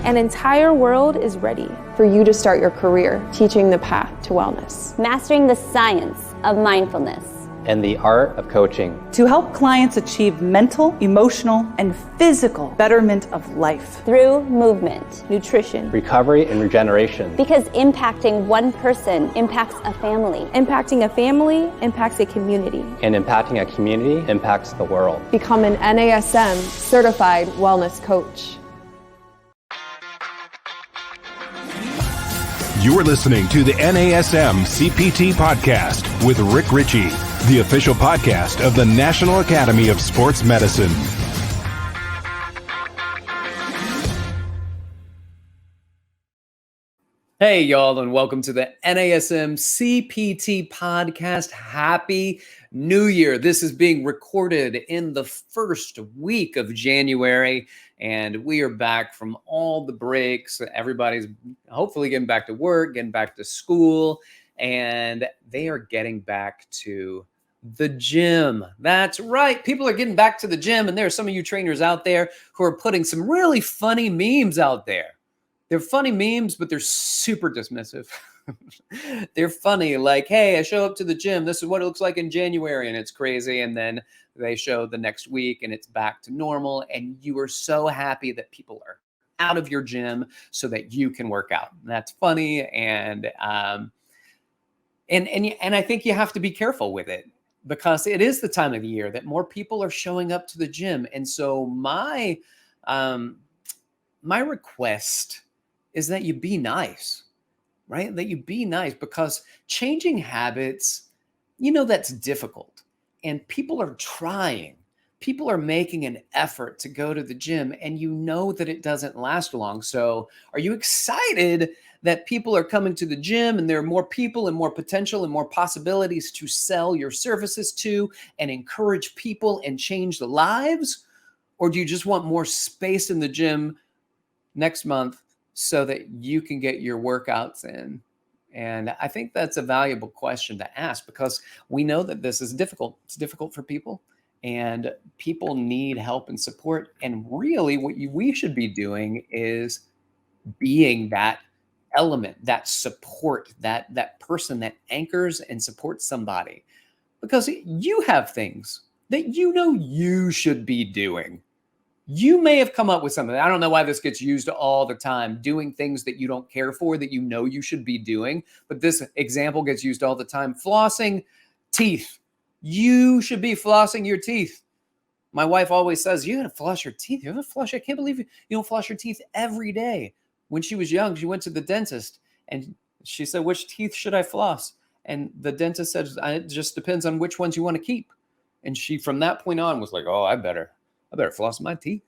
An entire world is ready for you to start your career teaching the path to wellness. Mastering the science of mindfulness. And the art of coaching. To help clients achieve mental, emotional, and physical betterment of life. Through movement, nutrition, recovery, and regeneration. Because impacting one person impacts a family. Impacting a family impacts a community. And impacting a community impacts the world. Become an NASM certified wellness coach. You're listening to the NASM-CPT Podcast with Richey, the official podcast of the National Academy of Sports Medicine. Hey, y'all, and welcome to the NASM-CPT Podcast. Happy New Year. This is being recorded in the first week of January, and we are back from all the breaks. Everybody's hopefully getting back to work, getting back to school, and they are getting back to the gym. That's right. People are getting back to the gym, and there are some of you trainers out there who are putting some really funny memes out there. They're funny memes, but they're super dismissive. They're funny, like, hey, I show up to the gym. This is what it looks like in January, and it's crazy. And then they show the next week, and it's back to normal. And you are so happy that people are out of your gym so that you can work out. And that's funny, and I think you have to be careful with it because it is the time of the year that more people are showing up to the gym. And so my request is that you be nice, right? That you be nice, because changing habits, that's difficult. And people are trying. People are making an effort to go to the gym, and that it doesn't last long. So are you excited that people are coming to the gym and there are more people and more potential and more possibilities to sell your services to and encourage people and change lives? Or do you just want more space in the gym next month so that you can get your workouts in? And I think that's a valuable question to ask, because we know that this is difficult. It's difficult for people, and people need help and support. And really what we should be doing is being that element, that support, that person that anchors and supports somebody, because you have things that you should be doing. You may have come up with something. I don't know why this gets used all the time, doing things that you don't care for, that you should be doing. But this example gets used all the time. Flossing teeth. You should be flossing your teeth. My wife always says, you gotta floss your teeth. You haven't flossed. I can't believe you don't floss your teeth every day. When she was young, she went to the dentist and she said, which teeth should I floss? And the dentist said, it just depends on which ones you want to keep. And she, from that point on, was like, oh, I better floss my teeth.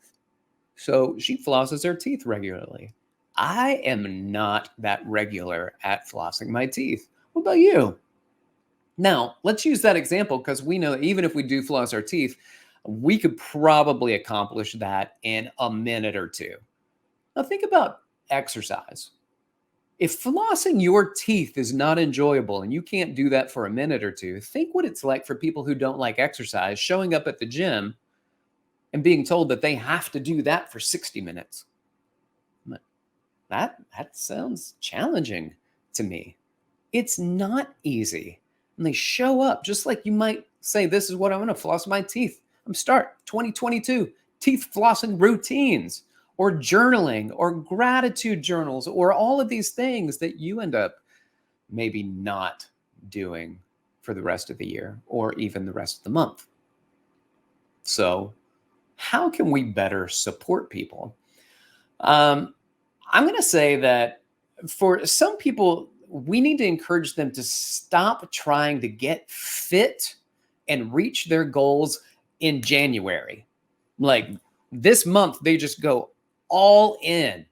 So she flosses her teeth regularly. I am not that regular at flossing my teeth. What about you? Now, let's use that example, because we know that even if we do floss our teeth, we could probably accomplish that in a minute or two. Now think about exercise. If flossing your teeth is not enjoyable and you can't do that for a minute or two, think what it's like for people who don't like exercise, showing up at the gym and being told that they have to do that for 60 minutes. That sounds challenging to me. It's not easy. And they show up just like you might say, this is what I'm going to floss my teeth. I'm start 2022 teeth flossing routines, or journaling, or gratitude journals, or all of these things that you end up maybe not doing for the rest of the year or even the rest of the month. So how can we better support people? I'm going to say that for some people, we need to encourage them to stop trying to get fit and reach their goals in January. Like this month, they just go all in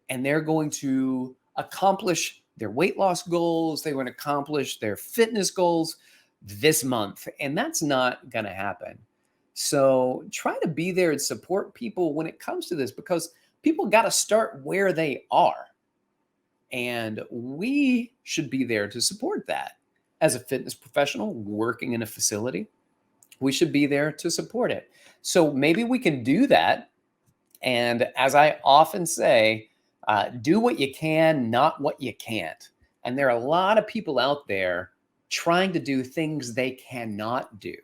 and they're going to accomplish their weight loss goals. They want to accomplish their fitness goals this month. And that's not going to happen. So try to be there and support people when it comes to this, because people got to start where they are. And we should be there to support that. As a fitness professional working in a facility, we should be there to support it. So maybe we can do that And as I often say, do what you can, not what you can't. And there are a lot of people out there trying to do things they cannot do.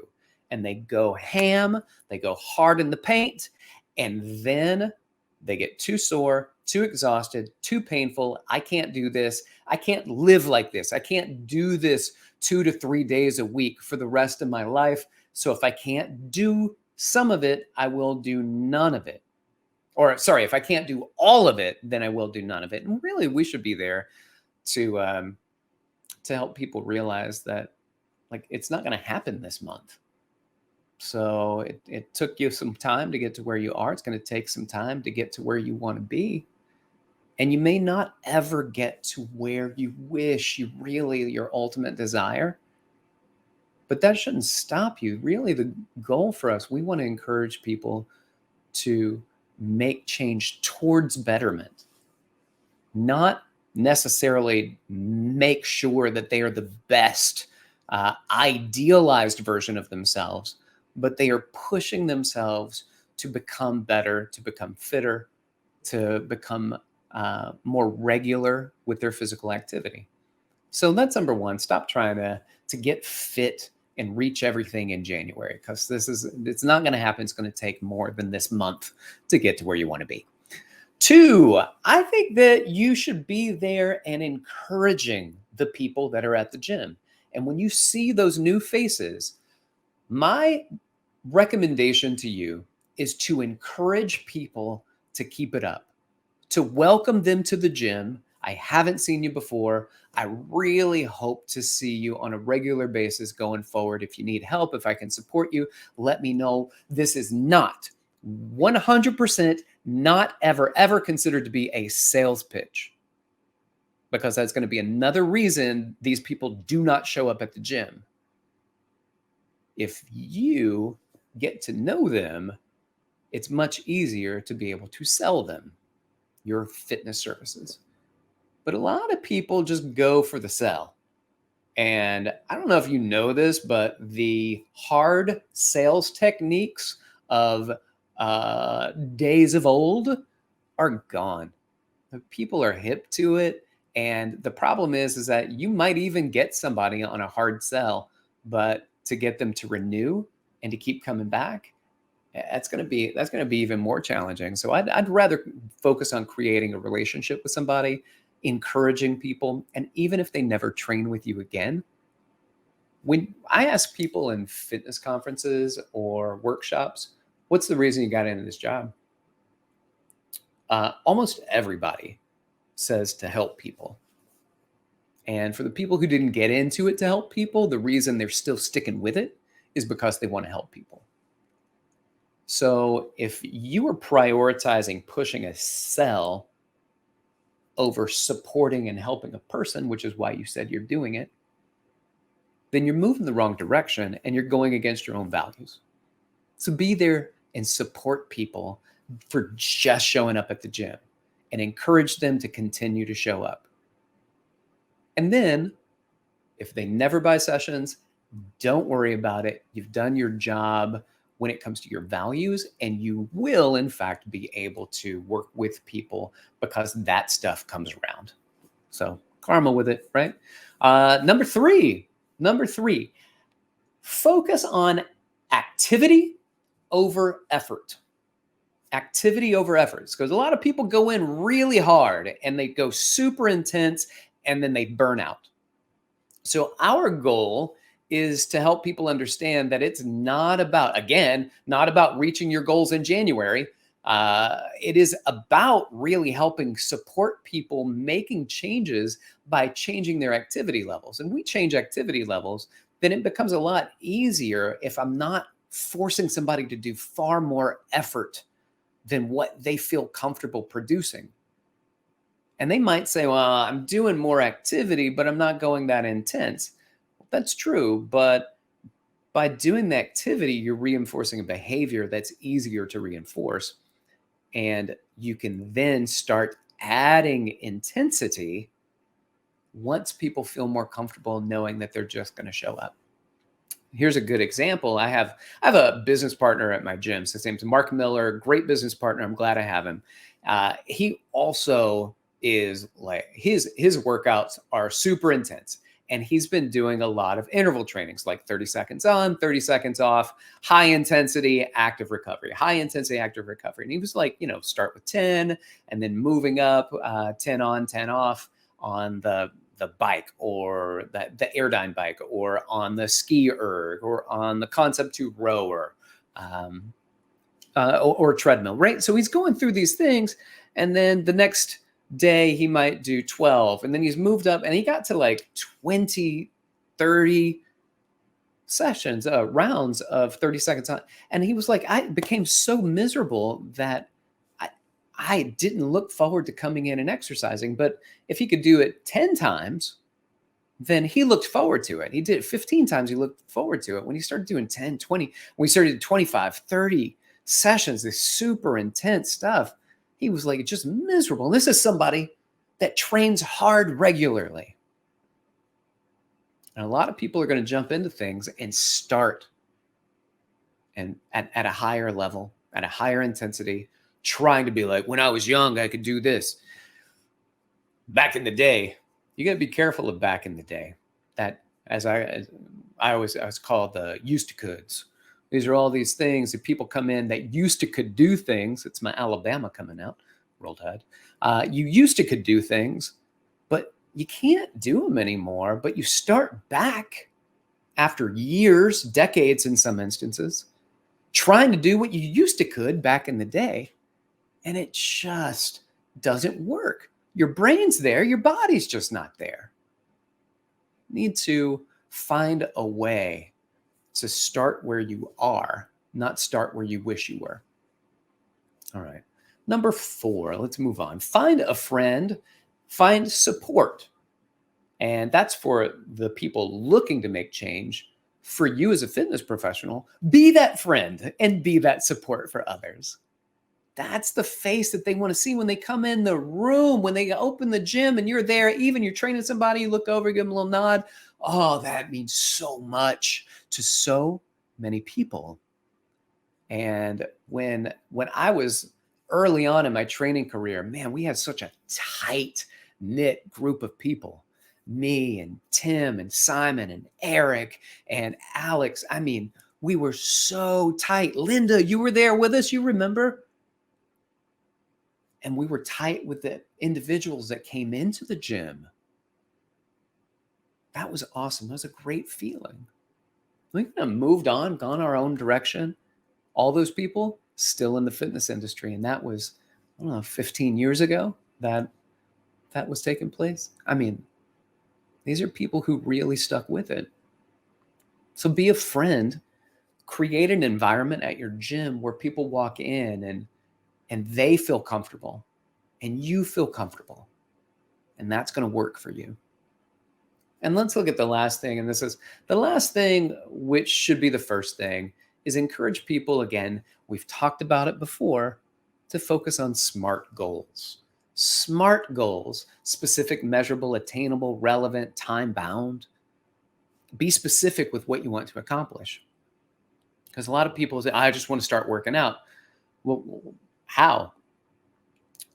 And they go ham, they go hard in the paint, and then they get too sore, too exhausted, too painful. I can't do this. I can't live like this. I can't do this 2 to 3 days a week for the rest of my life. So if I can't do some of it, I will do none of it. Or sorry, if I can't do all of it, then I will do none of it. And really, we should be there to help people realize that, like, it's not going to happen this month. So it took you some time to get to where you are. It's going to take some time to get to where you want to be. And you may not ever get to where you wish, your ultimate desire. But that shouldn't stop you. Really, the goal for us, we want to encourage people to make change towards betterment, not necessarily make sure that they are the best idealized version of themselves, but they are pushing themselves to become better, to become fitter, to become more regular with their physical activity. So that's number one. Stop trying to get fit and reach everything in January, because it's not going to happen. It's going to take more than this month to get to where you want to be. 2, I think that you should be there and encouraging the people that are at the gym. And when you see those new faces, my recommendation to you is to encourage people to keep it up, to welcome them to the gym. I haven't seen you before. I really hope to see you on a regular basis going forward. If you need help, if I can support you, let me know. This is not 100% not ever considered to be a sales pitch, because that's going to be another reason these people do not show up at the gym. If you get to know them, it's much easier to be able to sell them your fitness services. But a lot of people just go for the sell. And I don't know if you know this, but the hard sales techniques of days of old are gone. People are hip to it. And the problem is that you might even get somebody on a hard sell, but to get them to renew and to keep coming back, that's going to be even more challenging. So I'd rather focus on creating a relationship with somebody, encouraging people. And even if they never train with you again, when I ask people in fitness conferences or workshops, what's the reason you got into this job? Almost everybody says to help people. And for the people who didn't get into it to help people, the reason they're still sticking with it is because they want to help people. So if you are prioritizing pushing a sell over supporting and helping a person, which is why you said you're doing it, then you're moving the wrong direction and you're going against your own values. So be there and support people for just showing up at the gym and encourage them to continue to show up. And then if they never buy sessions, don't worry about it. You've done your job when it comes to your values, and you will, in fact, be able to work with people because that stuff comes around. So karma with it, right? Number three, focus on activity over effort. Activity over efforts, because a lot of people go in really hard and they go super intense and then they burn out. So our goal is to help people understand that it's not about reaching your goals in January. It is about really helping support people making changes by changing their activity levels. And we change activity levels, then it becomes a lot easier if I'm not forcing somebody to do far more effort than what they feel comfortable producing. And they might say, well, I'm doing more activity, but I'm not going that intense. Well, that's true, but by doing the activity, you're reinforcing a behavior that's easier to reinforce. And you can then start adding intensity once people feel more comfortable knowing that they're just going to show up. Here's a good example. I have a business partner at my gym. So his name's Mark Miller, great business partner. I'm glad I have him. He also is like, his workouts are super intense. And he's been doing a lot of interval trainings, like 30 seconds on, 30 seconds off, high intensity, active recovery, high intensity, active recovery. And he was like, start with 10 and then moving up 10 on, 10 off on the bike or the Airdyne bike or on the ski erg or on the Concept 2 rower or treadmill, right? So he's going through these things. And then the next day he might do 12, and then he's moved up and he got to like 20, 30 sessions, rounds of 30 seconds on. And he was like, I became so miserable that I didn't look forward to coming in and exercising. But if he could do it 10 times, then he looked forward to it. He did it 15 times. He looked forward to it. When he started doing 10, 20, when we started 25, 30 sessions, this super intense stuff, he was like, just miserable. And this is somebody that trains hard regularly. And a lot of people are going to jump into things and start and at a higher level, at a higher intensity, trying to be like, when I was young, I could do this. Back in the day, you got to be careful of back in the day. That, as I was called the used to coulds. These are all these things that people come in that used to could do things. It's my Alabama coming out. Roll Tide. You used to could do things, but you can't do them anymore. But you start back after years, decades in some instances, trying to do what you used to could back in the day. And it just doesn't work. Your brain's there. Your body's just not there. You need to find a way to start where you are, not start where you wish you were. All right. Number 4, let's move on. Find a friend, find support. And that's for the people looking to make change. For you as a fitness professional, be that friend and be that support for others. That's the face that they want to see when they come in the room, when they open the gym and you're there, even you're training somebody, you look over, give them a little nod. Oh, that means so much to so many people. And when I was early on in my training career, man, we had such a tight knit group of people. Me and Tim and Simon and Eric and Alex. I mean, we were so tight. Linda, you were there with us, you remember? And we were tight with the individuals that came into the gym. That was awesome. That was a great feeling. We kind of moved on, gone our own direction. All those people still in the fitness industry. And that was, 15 years ago that was taking place. I mean, these are people who really stuck with it. So be a friend, create an environment at your gym where people walk in and they feel comfortable and you feel comfortable. And that's going to work for you. And let's look at the last thing. And this is the last thing, which should be the first thing, is encourage people, again, we've talked about it before, to focus on SMART goals. SMART goals, specific, measurable, attainable, relevant, time-bound. Be specific with what you want to accomplish. Because a lot of people say, I just want to start working out. Well, how?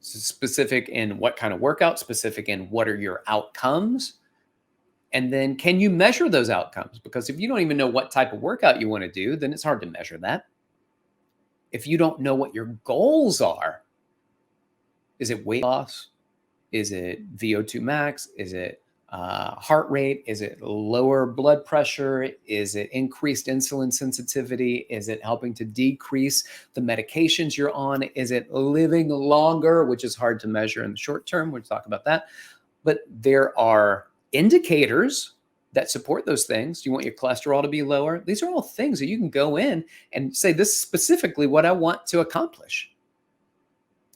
Specific in what kind of workout, specific in what are your outcomes. And then can you measure those outcomes? Because if you don't even know what type of workout you want to do, then it's hard to measure that. If you don't know what your goals are, is it weight loss? Is it VO2 max? Is it heart rate? Is it lower blood pressure? Is it increased insulin sensitivity? Is it helping to decrease the medications you're on? Is it living longer, which is hard to measure in the short term? We'll talk about that. But there are indicators that support those things. Do you want your cholesterol to be lower? These are all things that you can go in and say, this is specifically what I want to accomplish.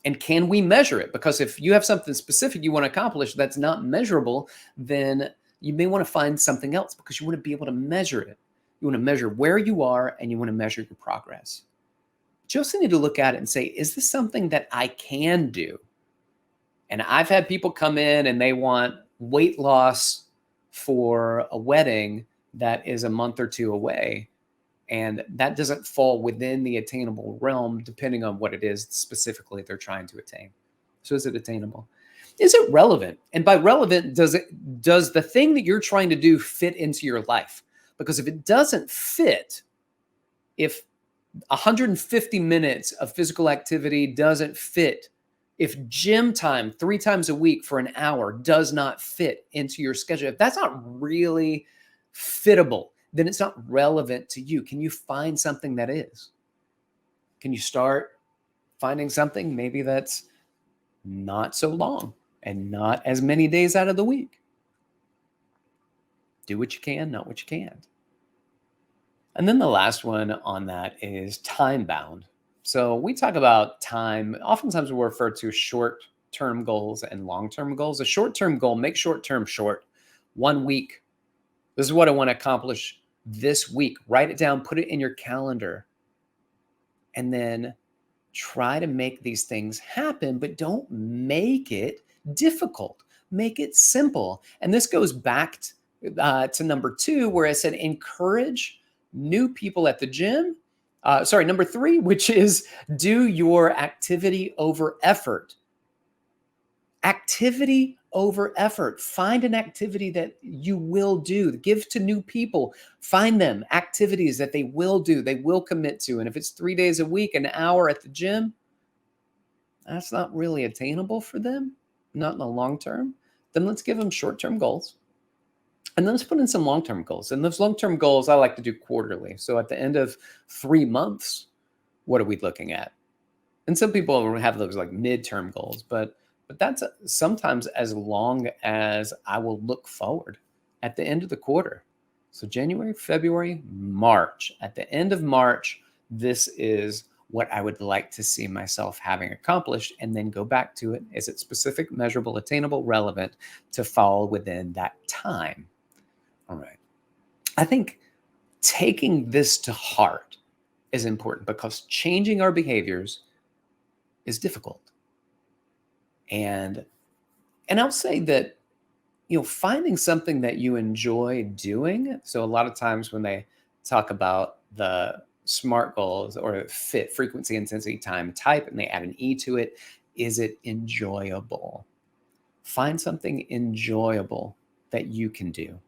And can we measure it? Because if you have something specific you want to accomplish that's not measurable, then you may want to find something else because you want to be able to measure it. You want to measure where you are and you want to measure your progress. But you also need to look at it and say, is this something that I can do? And I've had people come in and they want weight loss for a wedding, that is a month or two away. And that doesn't fall within the attainable realm, depending on what it is specifically they're trying to attain. So is it attainable? Is it relevant? And by relevant, does the thing that you're trying to do fit into your life? Because if it doesn't fit, if 150 minutes of physical activity doesn't fit, if gym time 3 times a week for an hour does not fit into your schedule, if that's not really fittable, then it's not relevant to you. Can you find something that is? Can you start finding something maybe that's not so long and not as many days out of the week? Do what you can, not what you can't. And then the last one on that is time bound. So we talk about time. Oftentimes we refer to short-term goals and long-term goals. A short-term goal, make short-term short. 1 week. This is what I want to accomplish this week. Write it down, put it in your calendar, and then try to make these things happen, but don't make it difficult. Make it simple. And this goes back to number 2, where I said encourage new people at the gym. Number 3, which is do your activity over effort. Activity over effort. Find an activity that you will do. Give to new people. Find them activities that they will do, they will commit to. And if it's 3 days a week, an hour at the gym, that's not really attainable for them, not in the long term. Then let's give them short-term goals. And then let's put in some long-term goals. And those long-term goals I like to do quarterly. So at the end of 3 months, what are we looking at? And some people have those like midterm goals, but that's sometimes as long as I will look forward at the end of the quarter. So January, February, March. At the end of March, this is what I would like to see myself having accomplished, and then go back to it. Is it specific, measurable, attainable, relevant to fall within that time? All right. I think taking this to heart is important because changing our behaviors is difficult. And I'll say that, finding something that you enjoy doing. So a lot of times when they talk about the SMART goals or fit, frequency, intensity, time, type, and they add an E to it, is it enjoyable? Find something enjoyable that you can do.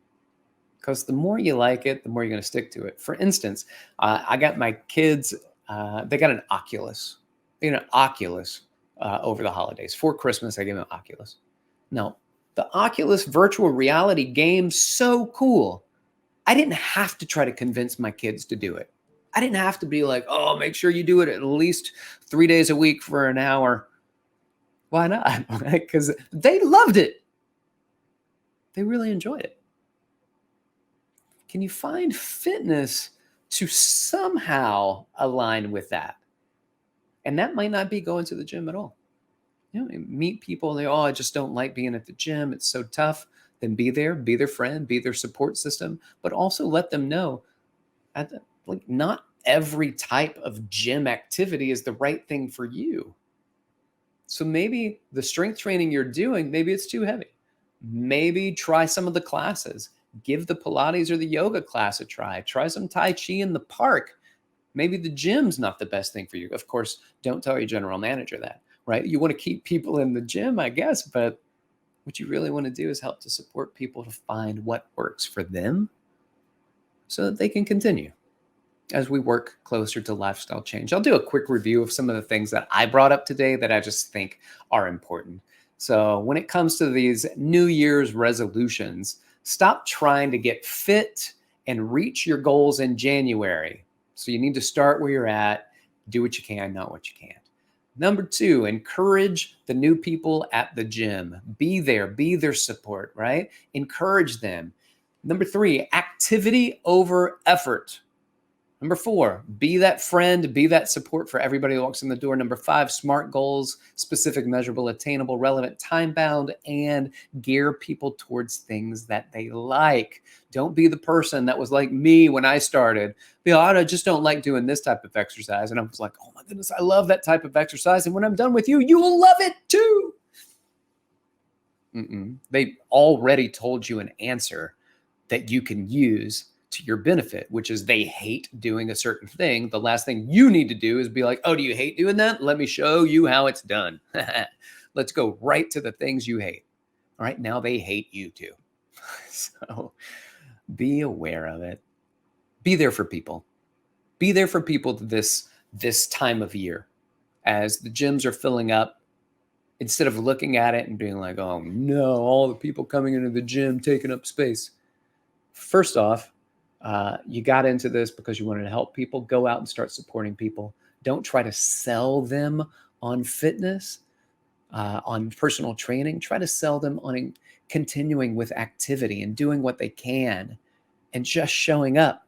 Because the more you like it, the more you're going to stick to it. For instance, I got my kids, they got an Oculus. They got an Oculus over the holidays. For Christmas, I gave them an Oculus. Now, the Oculus virtual reality game, so cool. I didn't have to try to convince my kids to do it. I didn't have to be like, oh, make sure you do it at least 3 days a week for an hour. Why not? Because they loved it. They really enjoyed it. Can you find fitness to somehow align with that? And that might not be going to the gym at all. Meet people and I just don't like being at the gym. It's so tough. Then be there, be their friend, be their support system, but also let them know not every type of gym activity is the right thing for you. So maybe the strength training you're doing, maybe it's too heavy. Maybe try some of the classes. Give the Pilates or the yoga class a try. Try some Tai Chi in the park. Maybe the gym's not the best thing for you. Of course, don't tell your general manager that, right? You want to keep people in the gym, I guess, but what you really want to do is help to support people to find what works for them so that they can continue as we work closer to lifestyle change. I'll do a quick review of some of the things that I brought up today that I just think are important. So when it comes to these New Year's resolutions, stop trying to get fit and reach your goals in January. So you need to start where you're at, do what you can, not what you can't. Number 2, encourage the new people at the gym. Be there, be their support, right? Encourage them. Number 3, activity over effort. Number 4, be that friend, be that support for everybody who walks in the door. Number 5, SMART goals, specific, measurable, attainable, relevant, time-bound, and gear people towards things that they like. Don't be the person that was like me when I started. I just don't like doing this type of exercise. And I was like, oh my goodness, I love that type of exercise. And when I'm done with you, you will love it too. They already told you an answer that you can use to your benefit, which is they hate doing a certain thing. The last thing you need to do is be like, oh, do you hate doing that? Let me show you how it's done. Let's go right to the things you hate. All right, now they hate you too. So be aware of it. Be there for people. Be there for people this time of year. As the gyms are filling up, instead of looking at it and being like, oh no, all the people coming into the gym taking up space. First off, you got into this because you wanted to help people. Go out and start supporting people. Don't try to sell them on fitness, on personal training. Try to sell them on continuing with activity and doing what they can and just showing up.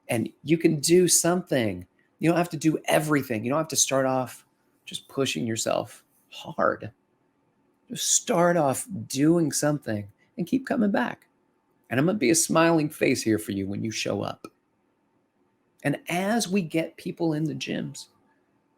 And you can do something. You don't have to do everything. You don't have to start off just pushing yourself hard. Just start off doing something and keep coming back. And I'm going to be a smiling face here for you when you show up. And as we get people in the gyms,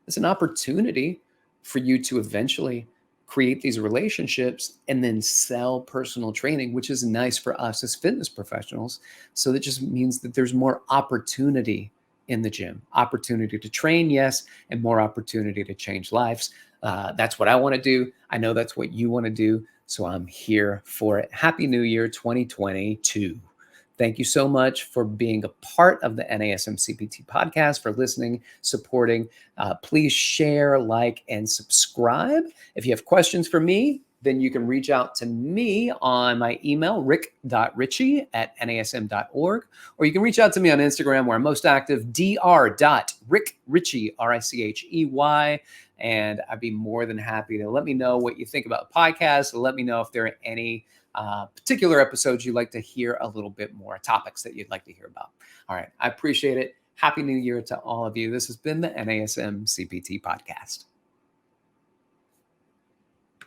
it's an opportunity for you to eventually create these relationships and then sell personal training, which is nice for us as fitness professionals. So that just means that there's more opportunity in the gym, opportunity to train, yes, and more opportunity to change lives. That's what I want to do. I know that's what you want to do. So I'm here for it. Happy New Year 2022. Thank you so much for being a part of the NASM-CPT podcast, for listening, supporting. Please share, like, and subscribe. If you have questions for me, then you can reach out to me on my email, rick.richey@nasm.org, or you can reach out to me on Instagram, where I'm most active, dr.rickrichey, R-I-C-H-E-Y. And I'd be more than happy to let me know what you think about the podcast. Let me know if there are any particular episodes you'd like to hear a little bit more, topics that you'd like to hear about. All right. I appreciate it. Happy New Year to all of you. This has been the NASM-CPT podcast.